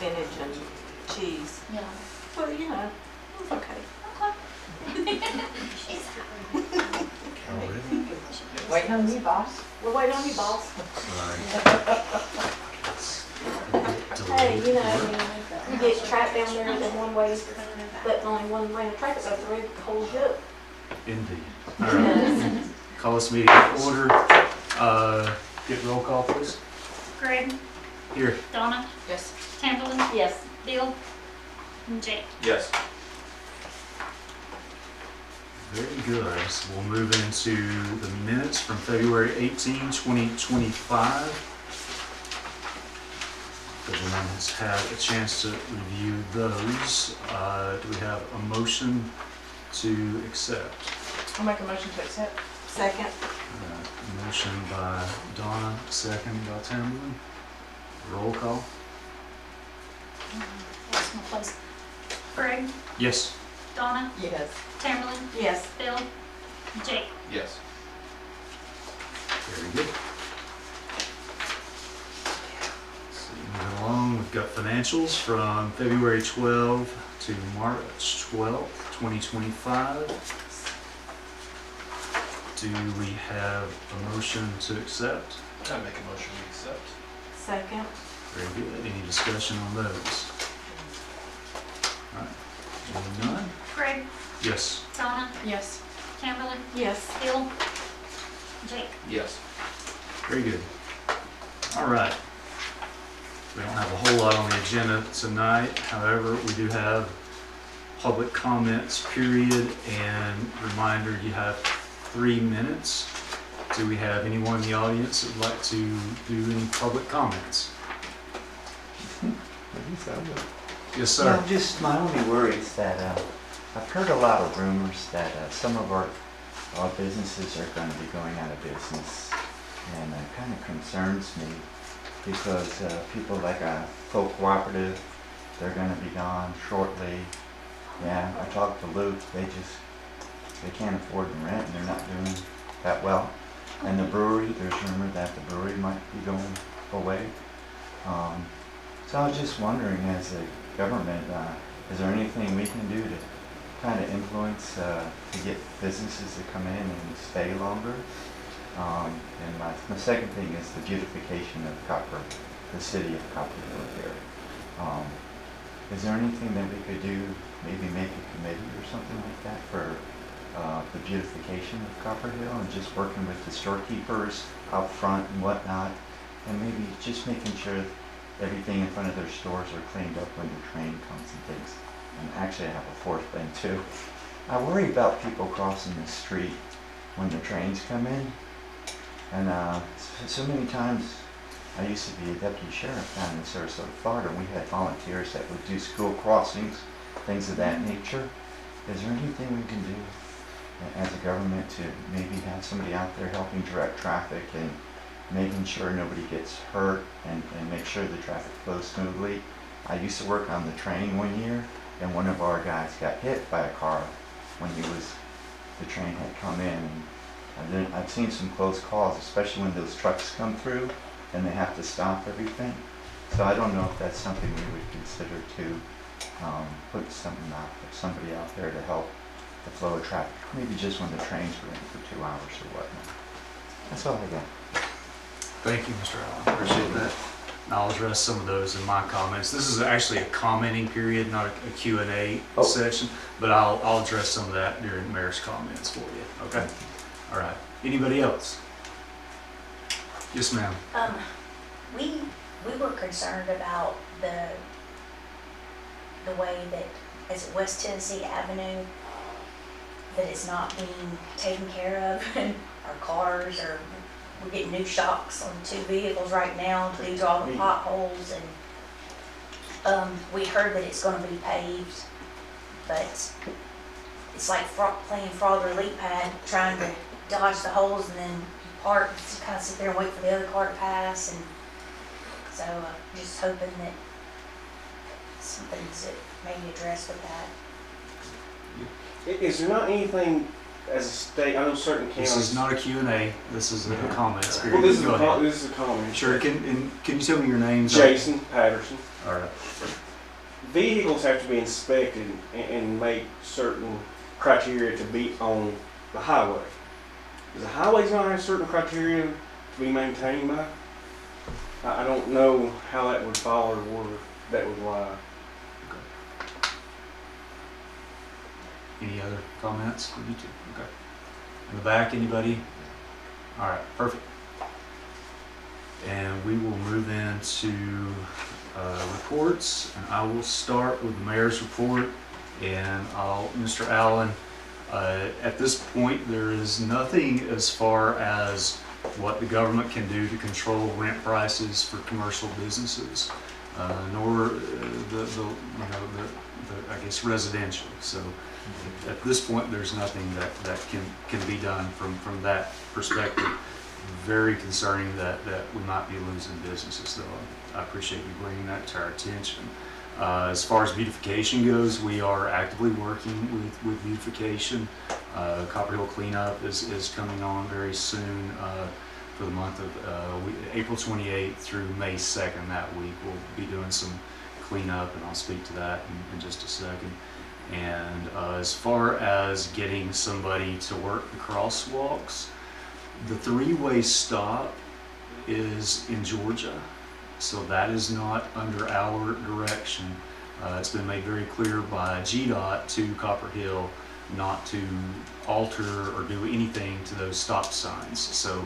spinach and cheese. Yeah. Well, you know, it's okay. Already? Waiting on you, boss. We're waiting on you, boss. Sorry. Hey, you know, you get trapped down there in one way, but only one lane of traffic goes through, the whole ship. Indeed. All right. Call this meeting to order. Get roll call, please. Greg, Here. Donna, Yes. Tamberlin, Yes. Bill, and Jake. Yes. Very good. So we'll move into the minutes from February 18, 2025. Everyone has had a chance to review those. Do we have a motion to accept? I'll make a motion to accept. Second. Motion by Donna, second by Tamberlin. Roll call. Lost my place. Greg, Yes. Donna, Yes. Tamberlin, Yes. Bill, and Jake. Yes. Very good. So moving along, we've got financials from February 12 to March 12, 2025. Do we have a motion to accept? I make a motion we accept. Second. Very good. Any discussion on those? All right. Seeing none? Greg, Yes. Donna, Yes. Tamberlin, Yes. Bill, Jake. Yes. Very good. All right. We don't have a whole lot on the agenda tonight. However, we do have public comments period, and reminder, you have 3 minutes. Do we have anyone in the audience that would like to do any public comments? Yes, sir. Well, just my only worry is that I've heard a lot of rumors that some of our businesses are going to be going out of business, and it kind of concerns me because people like Folk Cooperative, they're going to be gone shortly. Yeah, I talked to Luke. They can't afford the rent, and they're not doing that well. And the brewery, there's rumor that the brewery might be going away. So I was just wondering, as a government, is there anything we can do to kind of influence to get businesses to come in and stay longer? And my second thing is the beautification of the city of Copperhill here. Is there anything that we could do, maybe make a committee or something like that for the beautification of Copperhill, and just working with the storekeepers out front and whatnot, and maybe just making sure everything in front of their stores are cleaned up when the train comes and things. And actually I have a fourth thing too. I worry about people crossing the street when the trains come in. And so many times, I used to be a deputy sheriff down in Sarasota, Florida, and we had volunteers that would do school crossings, things of that nature. Is there anything we can do as a government to maybe have somebody out there helping direct traffic and making sure nobody gets hurt and make sure the traffic flows smoothly? I used to work on the train one year, and one of our guys got hit by a car when the train had come in. And then I've seen some close calls, especially when those trucks come through and they have to stop everything. So I don't know if that's something we would consider to put somebody out there to help the flow of traffic, maybe just when the trains are in for 2 hours or whatnot. That's all I got. Thank you, Mr. Allen. Appreciate that. And I'll address some of those in my comments. This is actually a commenting period, not a Q&A session, but I'll address some of that during Mayor's comments for you. Okay? All right. Anybody else? Yes, ma'am. We were concerned about the way that, as West Tennessee Avenue, that it's not being taken care of, and our cars are, we're getting new shocks on 2 vehicles right now due to all the potholes, and we heard that it's going to be paved, but it's like playing fraud or leap pad, trying to dodge the holes and then park, just kind of sit there and wait for the other car to pass. And so just hoping that something's maybe addressed with that. Is there not anything as a state, I know certain counties. This is not a Q&A, this is a comments period. Well, this is Go ahead. this is a comment. Sure, can you tell me your name? Jason Patterson. All right. Vehicles have to be inspected and make certain criteria to be on the highway. Does the highways not have certain criteria to be maintained by? I don't know how that would fall or where that would lie. Any other comments for you two? Okay. In the back, anybody? All right, perfect. And we will move into reports, and I will start with the mayor's report. And Mr. Allen, at this point, there is nothing as far as what the government can do to control rent prices for commercial businesses, nor the I guess residential. So at this point, there's nothing that can be done from that perspective. Very concerning that we might be losing businesses, though. I appreciate you bringing that to our attention. As far as beautification goes, we are actively working with beautification. Copperhill cleanup is coming on very soon for the month of April 28th through May 2nd. That week we'll be doing some cleanup, and I'll speak to that in just a second. And as far as getting somebody to work the crosswalks, the three-way stop is in Georgia, so that is not under our direction. It's been made very clear by GDOT to Copperhill not to alter or do anything to those stop signs. So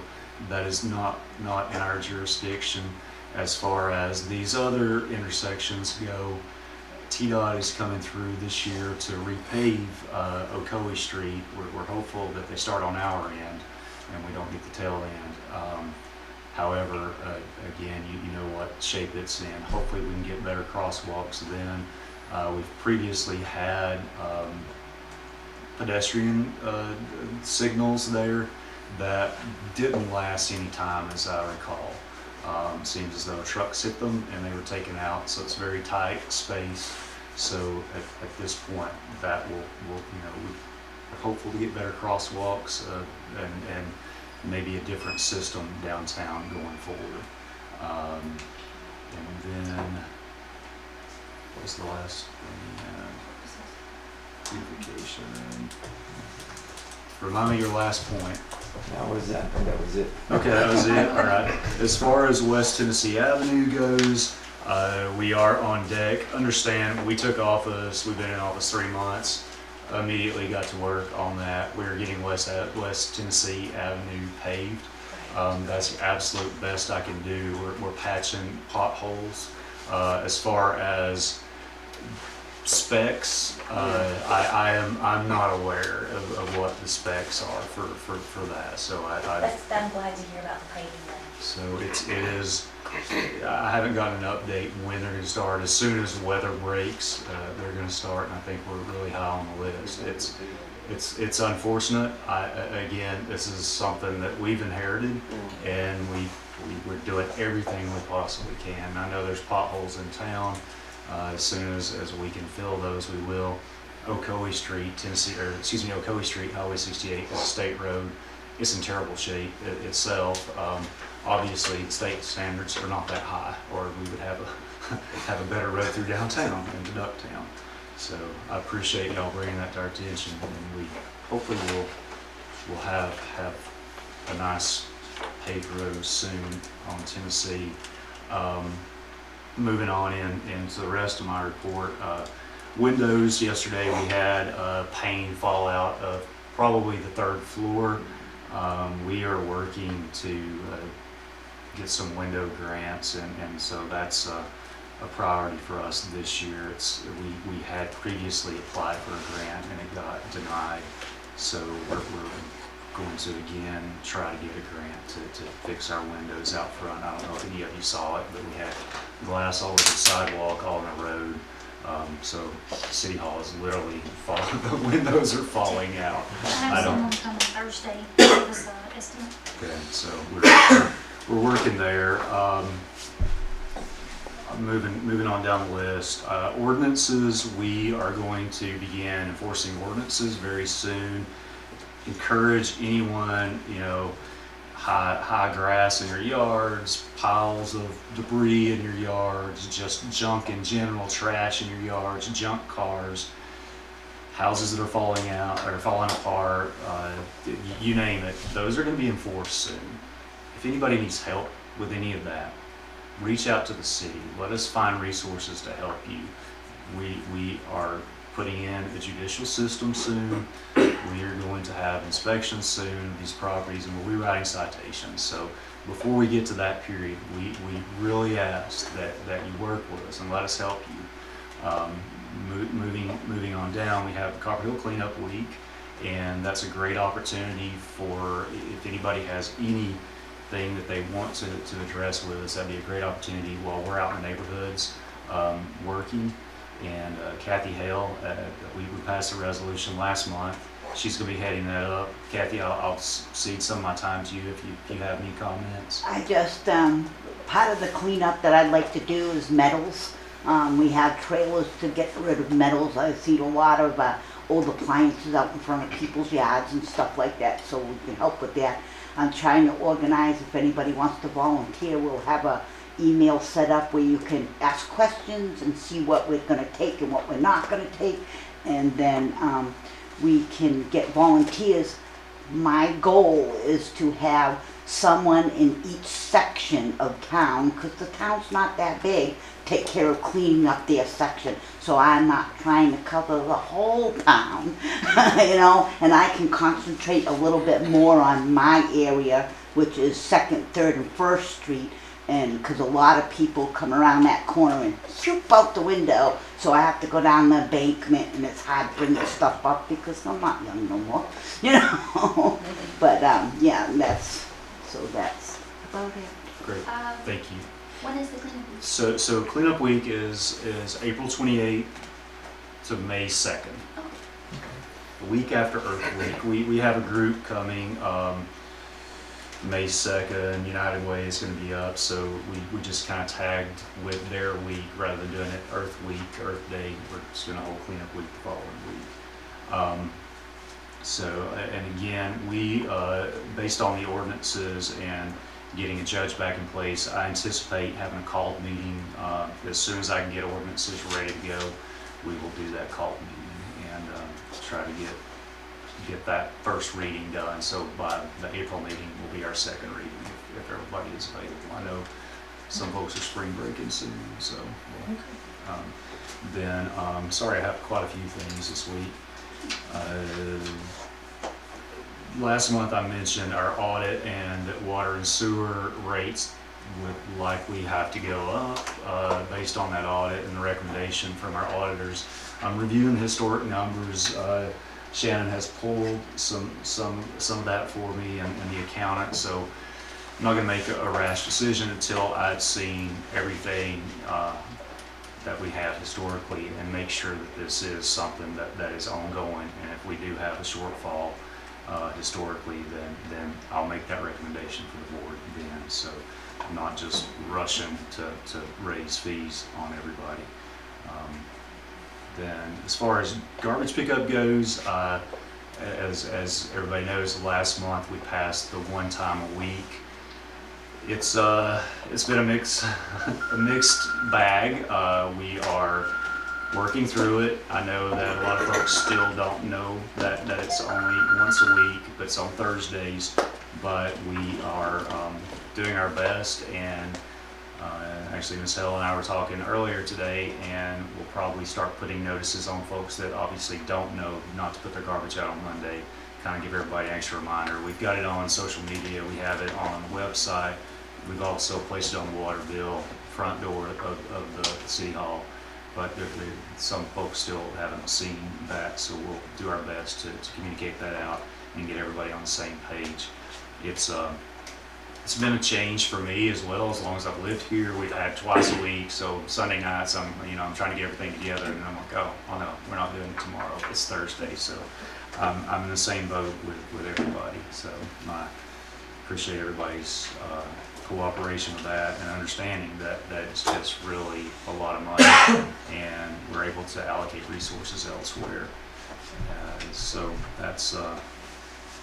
that is not in our jurisdiction. As far as these other intersections go, TDOT is coming through this year to repave Ocoee Street. We're hopeful that they start on our end and we don't get the tail end. However, again, you know what shape it's in. Hopefully we can get better crosswalks then. We've previously had pedestrian signals there that didn't last any time, as I recall. Seems as though trucks hit them and they were taken out, so it's very tight space. So at this point, that will we're hopeful to get better crosswalks and maybe a different system downtown going forward. And then what was the last thing? Beautification. Remind me your last point. That was it. Okay, that was it. All right. As far as West Tennessee Avenue goes, we are on deck. Understand, we took office. We've been in office 3 months. Immediately got to work on that. We're getting West Tennessee Avenue paved. That's the absolute best I can do. We're patching potholes. As far as specs, I'm not aware of what the specs are for that. So I'm glad to hear about the paving then. so it is. I haven't gotten an update when they're going to start. As soon as weather breaks, they're going to start, and I think we're really high on the list. It's unfortunate. Again, this is something that we've inherited, and we're doing everything we possibly can. I know there's potholes in town. As soon as we can fill those, we will. Ocoee Street, Ocoee Street, Highway 68 is a state road. It's in terrible shape itself. Obviously, state standards are not that high, or we would have a better road through downtown into Ducktown. So I appreciate y'all bringing that to our attention, and we hopefully we'll have a nice paved road soon on Tennessee. Moving on into the rest of my report, windows. Yesterday we had pane fallout of probably the 3rd floor. We are working to get some window grants, and so that's a priority for us this year. We had previously applied for a grant and it got denied, so we're going to again try to get a grant to fix our windows out front. I don't know if any of you saw it, but we had glass all over the sidewalk, all on the road. So City Hall is literally falling. The windows are falling out. I have someone coming Thursday to give us an estimate. Okay, so we're working there. Moving on down the list. Ordinances, we are going to begin enforcing ordinances very soon. encourage anyone, high grass in your yards, piles of debris in your yards, just junk in general, trash in your yards, junk cars, houses that are falling out or falling apart, you name it. Those are going to be enforced soon. If anybody needs help with any of that, reach out to the city. Let us find resources to help you. We are putting in a judicial system soon. We are going to have inspections soon of these properties, and we'll be writing citations. So before we get to that period, we really ask that you work with us and let us help you. Moving on down, we have Copperhill Cleanup Week, and that's a great opportunity for, if anybody has anything that they want to address with us, that'd be a great opportunity while we're out in the neighborhoods working. And Kathy Hale, we passed a resolution last month. She's going to be heading that up. Kathy, I'll cede some of my time to you if you have any comments. I just, part of the cleanup that I'd like to do is metals. We have trailers to get rid of metals. I've seen a lot of old appliances out in front of people's yards and stuff like that, so we can help with that. I'm trying to organize, if anybody wants to volunteer, we'll have a email set up where you can ask questions and see what we're going to take and what we're not going to take, and then we can get volunteers. My goal is to have someone in each section of town, because the town's not that big, take care of cleaning up their section. So I'm not trying to cover the whole town, and I can concentrate a little bit more on my area, which is 2nd, 3rd, and 1st Street. And because a lot of people come around that corner and shoot out the window, so I have to go down the embankment, and it's hard bringing stuff up because I'm not young no more, But yeah, that's about it. Great, thank you. When is the cleanup? So Cleanup Week is April 28th to May 2nd. The week after Earth Week, we have a group coming. May 2nd, United Way is going to be up, so we just kind of tagged with their week rather than doing it Earth Week, Earth Day. We're just doing a whole cleanup week the following week. And again, we, based on the ordinances and getting a judge back in place, I anticipate having a called meeting. As soon as I can get ordinances ready to go, we will do that called meeting and try to get that first reading done. So by the April meeting will be our second reading if everybody is available. I know some folks are spring breaking soon, so sorry, I have quite a few things this week. Last month I mentioned our audit and that water and sewer rates would likely have to go up based on that audit and the recommendation from our auditors. I'm reviewing the historic numbers. Shannon has pulled some of that for me and the accountant, so I'm not going to make a rash decision until I've seen everything that we have historically and make sure that this is something that is ongoing. And if we do have a shortfall historically, then I'll make that recommendation for the board then. So I'm not just rushing to raise fees on everybody. Then as far as garbage pickup goes, as everybody knows, last month we passed the 1 time a week. It's been a mixed bag. We are working through it. I know that a lot of folks still don't know that it's only once a week, but it's on Thursdays. But we are doing our best, and actually Ms. Hell and I were talking earlier today, and we'll probably start putting notices on folks that obviously don't know not to put their garbage out on Monday, kind of give everybody an extra reminder. We've got it on social media, we have it on the website, we've also placed it on the water bill, front door of the City Hall, but some folks still haven't seen that, so we'll do our best to communicate that out and get everybody on the same page. It's been a change for me as well. As long as I've lived here, we've had twice a week. So Sunday nights, I'm trying to get everything together, and I'm like, oh no, we're not doing it tomorrow. It's Thursday, so I'm in the same boat with everybody. So I appreciate everybody's cooperation with that and understanding that it's just really a lot of money, and we're able to allocate resources elsewhere. So that's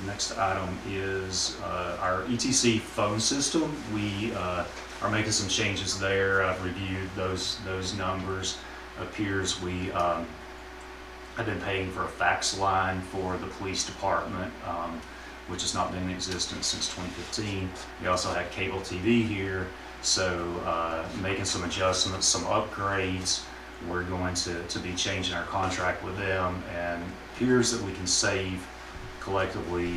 Next item is our ETC phone system. We are making some changes there. I've reviewed those numbers. Appears we have been paying for a fax line for the police department, which has not been in existence since 2015. We also had cable TV here, so making some adjustments, some upgrades. We're going to be changing our contract with them, and appears that we can save collectively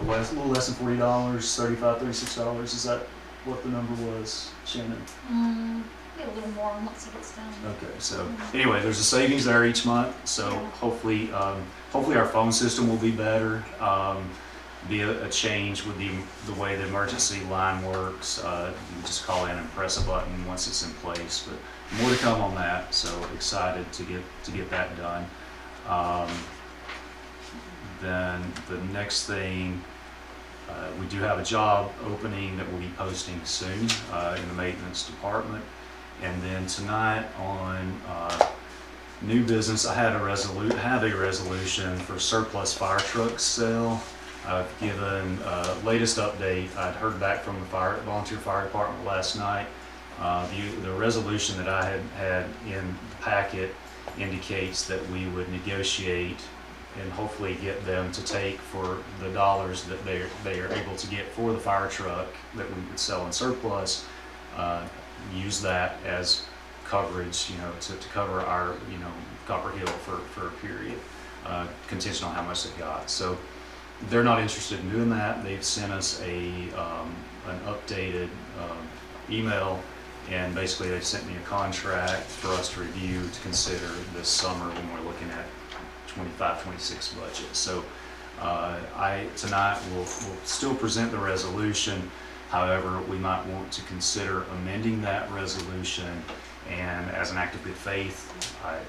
a little less than $40, $35, $36. Is that what the number was, Shannon? Maybe a little more once it gets done. Okay, so anyway, there's a savings there each month, so hopefully our phone system will be better. Be a change with the way the emergency line works. You just call in and press a button once it's in place, but more to come on that, so excited to get that done. Then the next thing, we do have a job opening that we'll be posting soon in the maintenance department. And then tonight on new business, I have a resolution for surplus fire truck sale. I've given latest update. I'd heard back from the volunteer fire department last night. The resolution that I had in the packet indicates that we would negotiate and hopefully get them to take for the dollars that they are able to get for the fire truck that we would sell in surplus, use that as coverage, to cover our, Copperhill for a period, contingent on how much they got. So they're not interested in doing that. They've sent us an updated email, and basically they've sent me a contract for us to review to consider this summer when we're looking at 25-26 budget. So tonight we'll still present the resolution. However, we might want to consider amending that resolution, and as an act of good faith,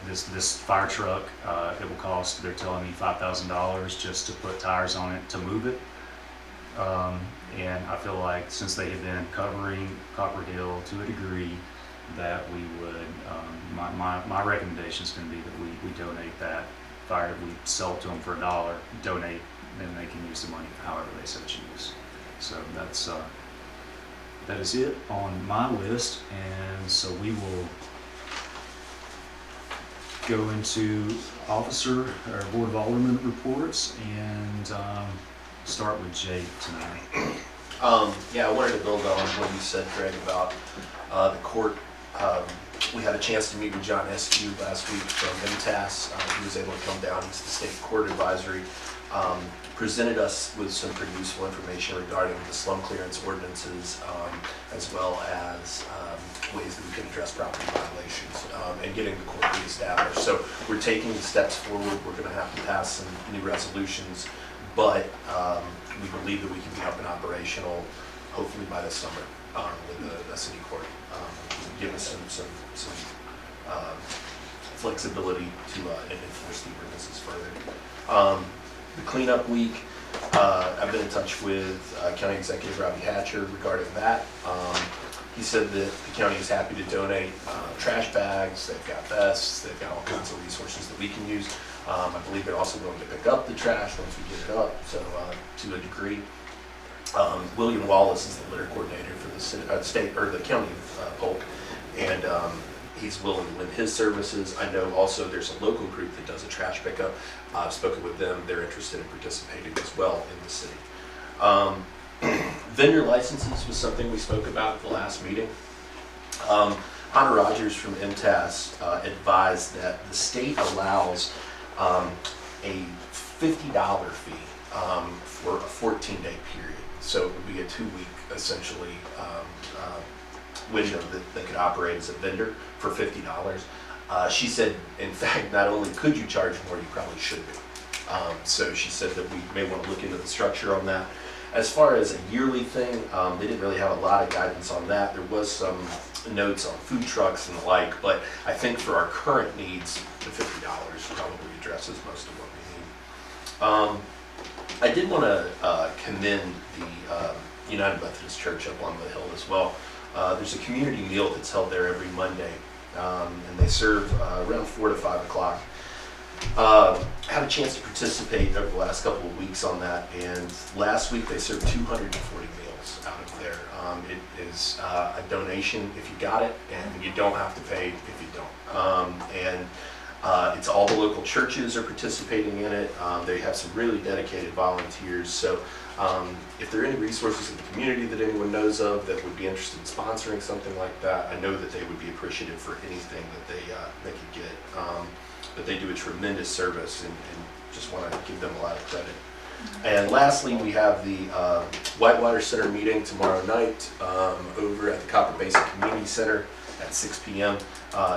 this fire truck, it will cost, they're telling me $5,000 just to put tires on it to move it. And I feel like since they have been covering Copperhill to a degree, that we would, my recommendation is going to be that we donate that fire, we sell it to them for $1, donate, and they can use the money however they so choose. So that is it on my list, and so we will go into officer or Board of Alderman reports, and start with Jake tonight. Yeah, I wanted to build on what you said, Greg, about the court. We had a chance to meet with John Eskew last week from MTAS. He was able to come down to the state court advisory, presented us with some pretty useful information regarding the slum clearance ordinances, as well as ways that we can address property violations and getting the court reestablished. So we're taking the steps forward. We're going to have to pass some new resolutions, but we believe that we can be up and operational hopefully by this summer with the city court. Give us some flexibility to enforce the ordinances further. The cleanup week, I've been in touch with County Executive Robbie Hatcher regarding that. He said that the county is happy to donate trash bags, they've got vests, they've got all kinds of resources that we can use. I believe they're also going to pick up the trash once we get it up, so to a degree. William Wallace is the litter coordinator for the state or the county of Polk, and he's willing to lend his services. I know also there's a local group that does a trash pickup. I've spoken with them. They're interested in participating as well in the city. Vendor licenses was something we spoke about at the last meeting. Hunter Rogers from MTAS advised that the state allows a $50 fee for a 14-day period. So it would be a 2-week, essentially, window that they could operate as a vendor for $50. She said, in fact, not only could you charge more, you probably should be. So she said that we may want to look into the structure on that. As far as a yearly thing, they didn't really have a lot of guidance on that. There was some notes on food trucks and the like, but I think for our current needs, the $50 probably addresses most of what we need. I did want to commend the United Methodist Church up on the hill as well. There's a community meal that's held there every Monday, and they serve around 4 to 5 o'clock. Had a chance to participate over the last couple of weeks on that, and last week they served 240 meals out of there. It is a donation if you got it, and you don't have to pay if you don't. It's all the local churches are participating in it. They have some really dedicated volunteers. So if there are any resources in the community that anyone knows of that would be interested in sponsoring something like that, I know that they would be appreciative for anything that they could get. But they do a tremendous service, and just want to give them a lot of credit. And lastly, we have the Whitewater Center meeting tomorrow night over at the Copper Basin Community Center at 6 p.m.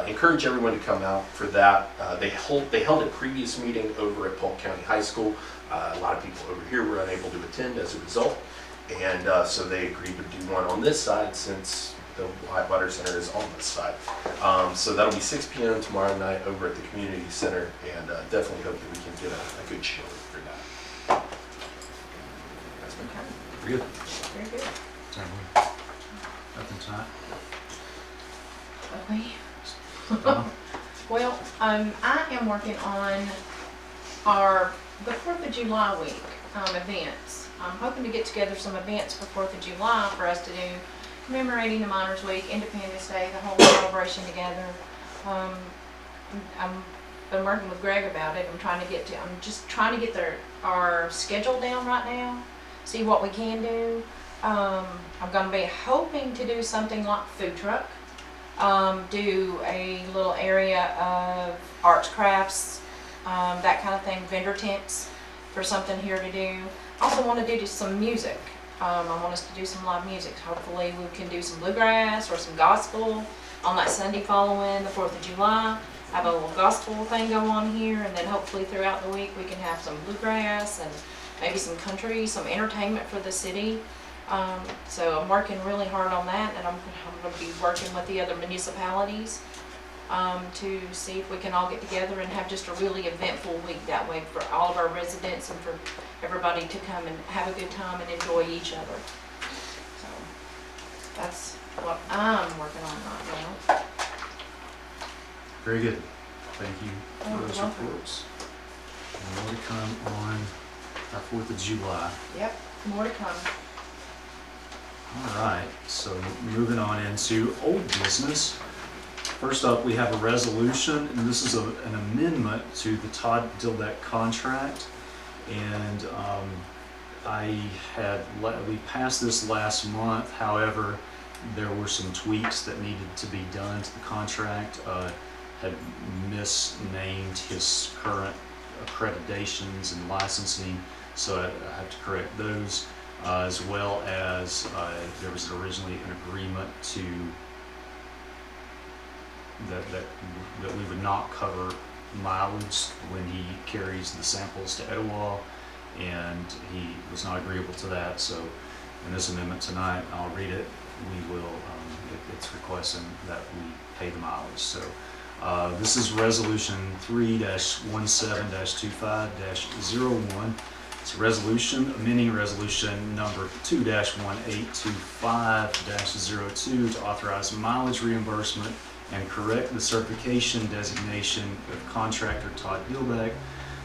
Encourage everyone to come out for that. They held a previous meeting over at Polk County High School. A lot of people over here were unable to attend as a result, and so they agreed to do one on this side since the Whitewater Center is on this side. So that'll be 6 p.m. tomorrow night over at the Community Center, and definitely hope that we can get a good show for that. That's my comment. Very good. Very good. Nothing tonight. Okay. Donna? Well, I am working on the 4th of July week events. I'm hoping to get together some events for 4th of July for us to do, commemorating the Miners Week, Independence Day, the whole celebration together. I've been working with Greg about it. I'm just trying to get our schedule down right now, see what we can do. I'm going to be hoping to do something like food truck. Do a little area of arts, crafts, that kind of thing, vendor tents for something here to do. Also want to do just some music. I want us to do some live music. Hopefully we can do some bluegrass or some gospel on that Sunday following the 4th of July. Have a little gospel thing go on here, and then hopefully throughout the week we can have some bluegrass and maybe some country, some entertainment for the city. So I'm working really hard on that, and I'm going to be working with the other municipalities to see if we can all get together and have just a really eventful week that way for all of our residents and for everybody to come and have a good time and enjoy each other. So that's what I'm working on right now. Very good. Thank you for Oh, those you're welcome. reports. More to come on our 4th of July. Yep, more to come. All right, so moving on into old business. First up, we have a resolution, and this is an amendment to the Todd Dilbeck contract. And we passed this last month. However, there were some tweaks that needed to be done to the contract. Had misnamed his current accreditations and licensing, so I have to correct those. As well as there was originally an agreement to that we would not cover mileage when he carries the samples to Etowah, and he was not agreeable to that. So in this amendment tonight, I'll read it. We will. It's requesting that we pay the mileage. So this is Resolution 3-17-25-01. It's a resolution amending resolution number 2-1825-02 to authorize mileage reimbursement and correct the certification designation of contractor Todd Dilbeck.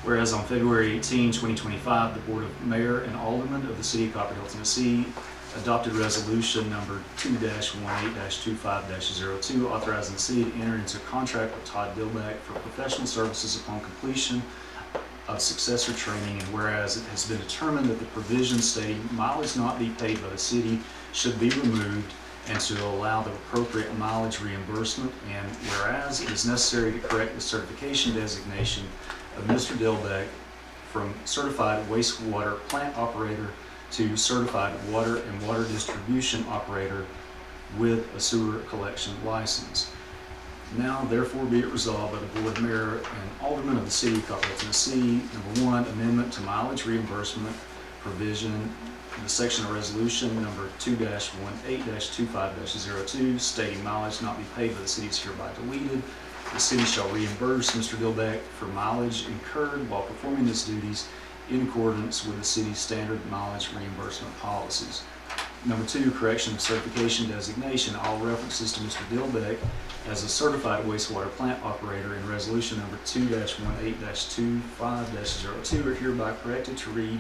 Whereas on February 18, 2025, the Board of Mayor and Aldermen of the City of Copperhill, Tennessee adopted resolution number 2-18-25-02 authorizing the city to enter into a contract with Todd Dilbeck for professional services upon completion of successor training, and whereas it has been determined that the provision stating mileage not be paid by the city should be removed and to allow the appropriate mileage reimbursement, and whereas it is necessary to correct the certification designation of Mr. Dilbeck from certified wastewater plant operator to certified water and water distribution operator with a sewer collection license. Now, therefore, be it resolved by the Board of Mayor and Aldermen of the City of Copperhill, Tennessee, number 1, amendment to mileage reimbursement provision, the section of resolution number 2-18-25-02, stating mileage not be paid by the city is hereby deleted. The city shall reimburse Mr. Dilbeck for mileage incurred while performing his duties in accordance with the city's standard mileage reimbursement policies. Number 2, correction of certification designation. All references to Mr. Dilbeck as a certified wastewater plant operator in resolution number 2-18-25-02 are hereby corrected to read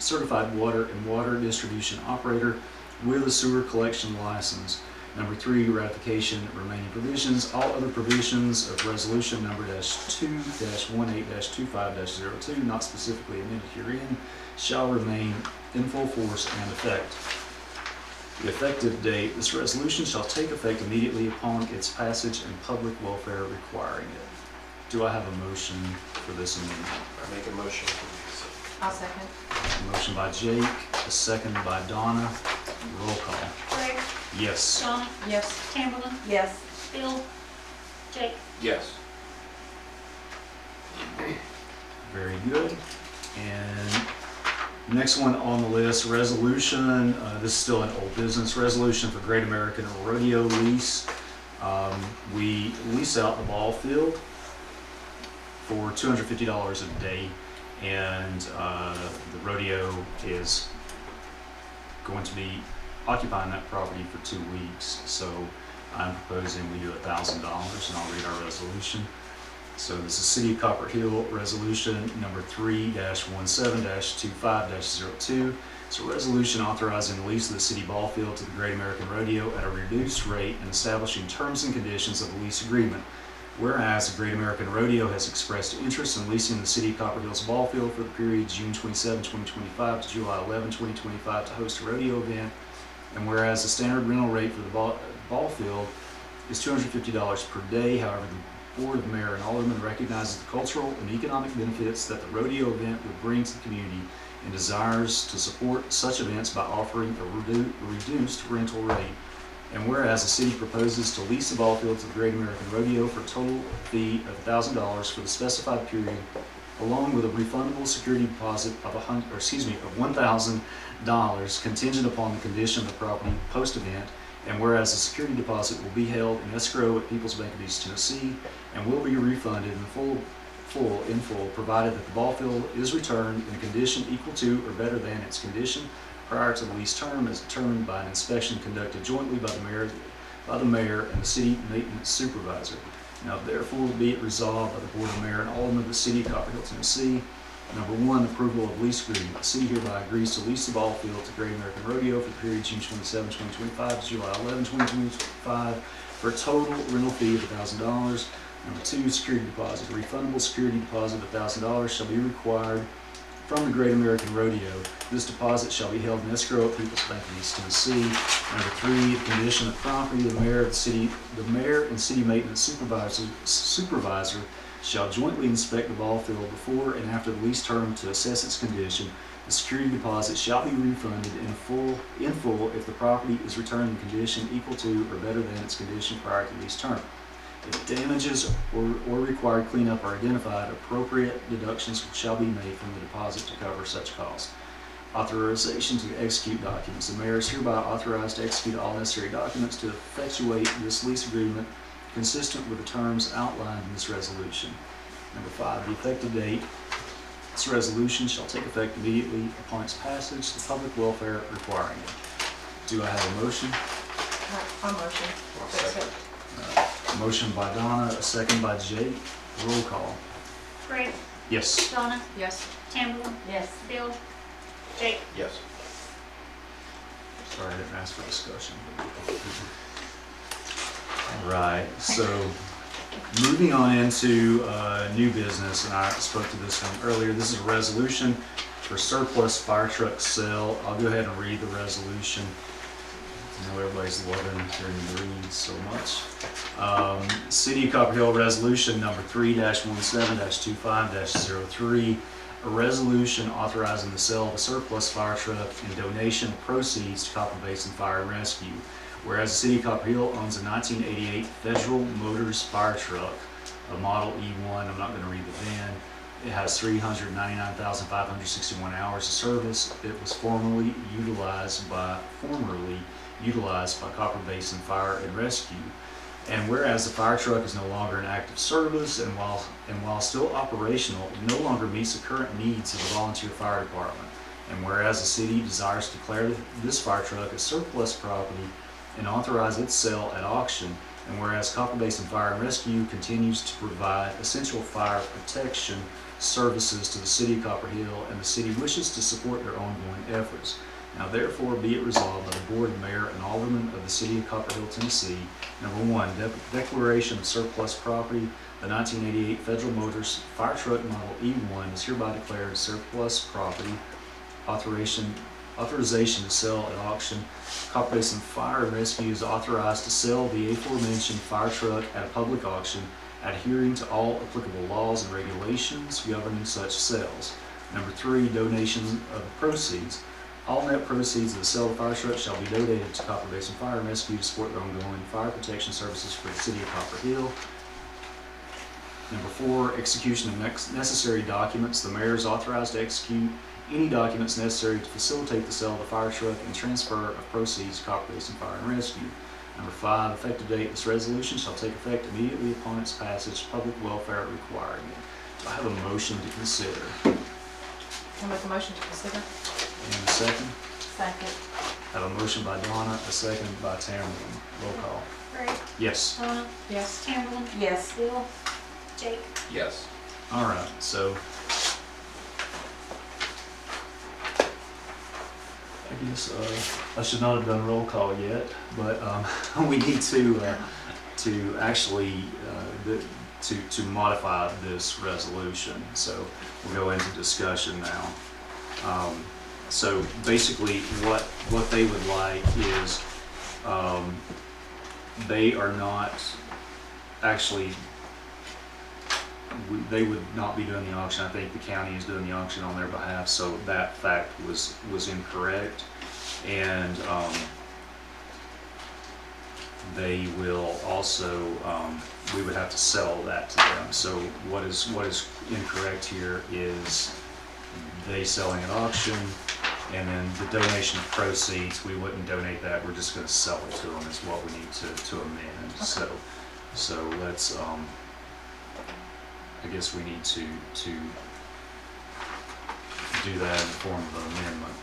certified water and water distribution operator with a sewer collection license. Number 3, ratification of remaining provisions. All other provisions of resolution number -2-18-25-02 not specifically amended herein shall remain in full force and effect. The effective date, this resolution shall take effect immediately upon its passage and public welfare requiring it. Do I have a motion for this amendment? I make a motion. I'll second. A motion by Jake, a second by Donna. Roll call. Greg, Yes. Donna, Yes. Timberland, Yes. Bill, Jake. Yes. Very good. And next one on the list, resolution, this is still an old business, resolution for Great American Rodeo lease. We lease out the ball field for $250 a day, and the rodeo is going to be occupying that property for 2 weeks. So I'm proposing we do $1,000, and I'll read our resolution. So this is City of Copperhill Resolution number 3-17-25-02. It's a resolution authorizing the lease of the city ball field to the Great American Rodeo at a reduced rate and establishing terms and conditions of the lease agreement. Whereas the Great American Rodeo has expressed interest in leasing the City of Copperhill's ball field for the period June 27, 2025 to July 11, 2025 to host a rodeo event. And whereas the standard rental rate for the ball field is $250 per day, however, the Board of Mayor and Aldermen recognizes the cultural and economic benefits that the rodeo event would bring to the community and desires to support such events by offering a reduced rental rate. And whereas the city proposes to lease the ball field to the Great American Rodeo for a total fee of $1,000 for the specified period, along with a refundable security deposit of $1,000 contingent upon the condition of the property post-event. And whereas the security deposit will be held in escrow at People's Bank of East Tennessee and will be refunded in full, provided that the ball field is returned in a condition equal to or better than its condition prior to the lease term, as determined by an inspection conducted jointly by the mayor and the city maintenance supervisor. Now therefore be it resolved by the Board of Mayor and Aldermen of the City of Copperhill, Tennessee. Number 1, approval of lease agreement. The city hereby agrees to lease the ball field to Great American Rodeo for the period June 27, 2025 to July 11, 2025 for a total rental fee of $1,000. Number 2, security deposit. A refundable security deposit of $1,000 shall be required from the Great American Rodeo. This deposit shall be held in escrow at People's Bank of East Tennessee. Number 3, the condition of property. The mayor and city maintenance supervisor shall jointly inspect the ball field before and after the lease term to assess its condition. The security deposit shall be refunded in full if the property is returned in condition equal to or better than its condition prior to lease term. If damages or required cleanup are identified, appropriate deductions shall be made from the deposit to cover such costs. Authorization to execute documents. The mayor is hereby authorized to execute all necessary documents to effectuate this lease agreement consistent with the terms outlined in this resolution. Number 5, the effective date. This resolution shall take effect immediately upon its passage, the public welfare requiring it. Do I have a motion? I'll motion. I'll second. Motion by Donna, a second by Jake. Roll call. Greg, Yes. Donna, Yes. Timberland, Yes. Bill, Jake. Yes. Sorry, I didn't ask for discussion. All right, so moving on into new business, and I spoke to this one earlier. This is a resolution for surplus fire truck sale. I'll go ahead and read the resolution. I know everybody's loving hearing me read so much. City of Copperhill Resolution number 3-17-25-03. A resolution authorizing the sale of a surplus fire truck and donation of proceeds to Copper Basin Fire and Rescue. Whereas the City of Copperhill owns a 1988 Federal Motors fire truck, a Model E1. I'm not going to read the VIN. It has 399,561 hours of service. It was formerly utilized by Copper Basin Fire and Rescue. And whereas the fire truck is no longer in active service and while still operational, it no longer meets the current needs of the volunteer fire department. And whereas the city desires to declare this fire truck as surplus property and authorize its sale at auction, and whereas Copper Basin Fire and Rescue continues to provide essential fire protection services to the city of Copperhill, and the city wishes to support their ongoing efforts. Now therefore be it resolved by the Board, Mayor, and Aldermen of the city of Copperhill, Tennessee. Number one, declaration of surplus property. The 1988 Federal Motors Fire Truck Model E1 is hereby declared surplus property. Authorization to sell at auction. Copper Basin Fire and Rescue is authorized to sell the aforementioned fire truck at a public auction, adhering to all applicable laws and regulations governing such sales. Number three, donation of proceeds. All net proceeds of the sale of the fire truck shall be donated to Copper Basin Fire and Rescue to support their ongoing fire protection services for the city of Copperhill. Number four, execution of necessary documents. The mayor is authorized to execute any documents necessary to facilitate the sale of the fire truck and transfer of proceeds to Copper Basin Fire and Rescue. Number five, effective date. This resolution shall take effect immediately upon its passage, public welfare requiring it. Do I have a motion to consider? Can I make a motion to consider? And a second? Second. I have a motion by Donna, a second by Tamara. Roll call. Greg, Yes. Donna, Yes. Tamara, Yes. Bill, Jake. Yes. All right, so I guess I should not have done roll call yet, but we need to actually to modify this resolution. So we'll go into discussion now. So basically, what they would like is they are not actually. They would not be doing the auction. I think the county is doing the auction on their behalf, so that fact was incorrect. And they will also, we would have to sell that to them. So what is incorrect here is they selling at auction, and then the donation of proceeds, we wouldn't donate that. We're just going to sell it to them is what we need to amend. Okay. So let's. I guess we need to do that in the form of an amendment.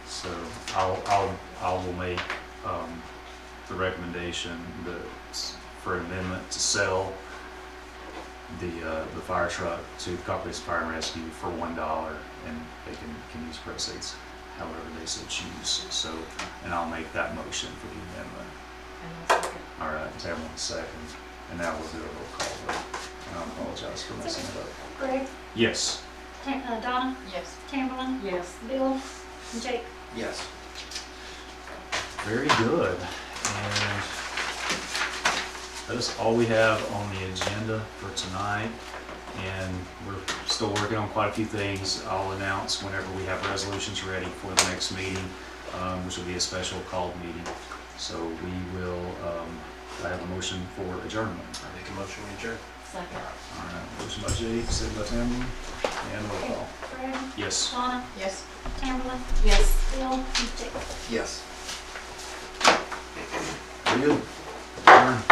So I will make the recommendation for an amendment to sell the fire truck to Copper Basin Fire and Rescue for $1, and they can use proceeds however they so choose. So, and I'll make that motion for the amendment. And I'll second. All right, Tamara, second, and now we'll do a roll call vote. And I apologize for messing it up. Greg, Yes. Donna, Yes. Tamara, Yes. Bill, and Jake. Yes. Very good. And that's all we have on the agenda for tonight. And we're still working on quite a few things. I'll announce whenever we have resolutions ready for the next meeting, which will be a special called meeting. So we will, I have a motion for adjournment. I make a motion to adjourn. Second. All right, motion by Jake, second by Tamara, and roll call. Greg, Yes. Donna, Yes. Tamara, Yes. Bill, and Jake. Yes. Very good. Adjourn.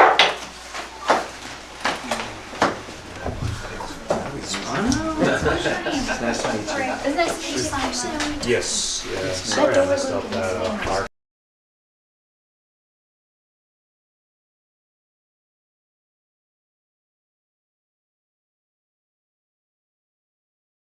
I know. That's how you Greg, isn't that something you signed? Yes, yeah. Sorry I messed up that part.